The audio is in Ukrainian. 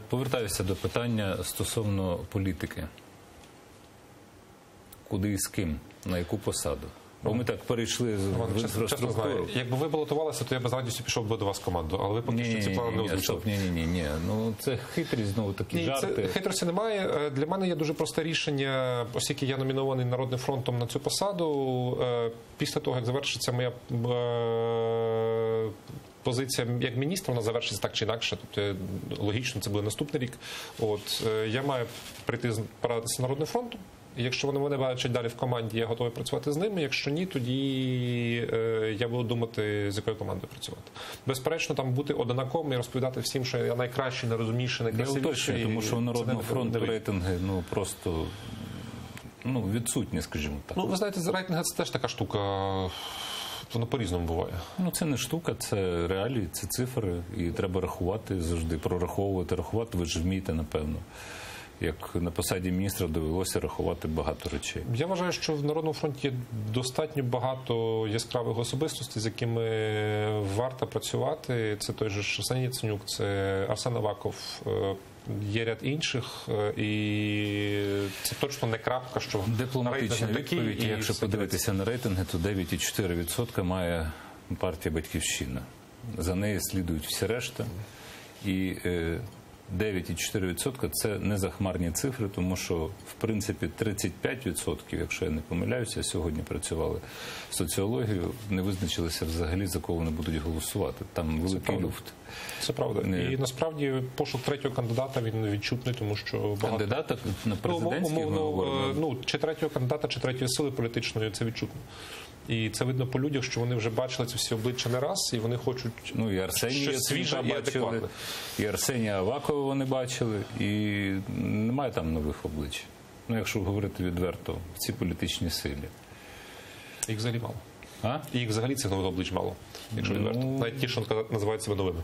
Повертаюся до питання стосовно політики. Куди і з ким? На яку посаду? Бо ми так перейшли в інфраструктуру. Якби ви балотувалися, то я б з радістю пішов би до вас в команду. Але ви поки що ці плани не озвучили. Ні. Ну, це хитрість, знову такі жарти. Хитрості немає. Для мене є дуже просте рішення, оскільки я номінований Народним фронтом на цю посаду. Після того, як завершиться моя позиція як міністра, вона завершиться так чи інакше. Тобто, логічно, це буде наступний рік. Я маю прийти порадитися з Народним фронтом. Якщо вони мене бачать далі в команді, я готовий працювати з ними. Якщо ні, тоді я буду думати, з якою командою працювати. Безперечно, там бути одинаковим і розповідати всім, що я найкращий, найрозумніший, найкрасивіший. Тому що у Народного фронту рейтинги просто відсутні, скажімо так. Ви знаєте, рейтинги – це теж така штука. Воно по-різному буває. Це не штука, це реалії, це цифри. І треба рахувати завжди, прораховувати, рахувати. Ви ж вмієте, напевно. Як на посаді міністра довелося рахувати багато речей. Я вважаю, що в Народному фронті є достатньо багато яскравих особистостей, з якими варто працювати. Це той же Арсеній Яценюк, це Арсен Аваков, є ряд інших. І це точно не крапка, що дипломатична відповідь. Якщо подивитися на рейтинги, то 9,4% має партія «Батьківщина». За нею слідують всі решта. І 9,4% – це не захмарні цифри, тому що, в принципі, 35%, якщо я не помиляюся, сьогодні працювали соціологію, не визначилися взагалі, за кого вони будуть голосувати. Там великий люфт. Це правда. І насправді пошук третього кандидата, він відчутний, тому що багато... Кандидата на президентський, чи третього кандидата, чи третьої сили політичної, це відчутно. І це видно по людях, що вони вже бачили ці всі обличчя не раз, і вони хочуть щось свіже і адекватне. І Арсенія Авакова вони бачили, і немає там нових облич. Якщо говорити відверто, в цій політичній силі. Їх взагалі мало. Їх взагалі цих нових облич мало, якщо відверто. Навіть ті, що називають себе новими.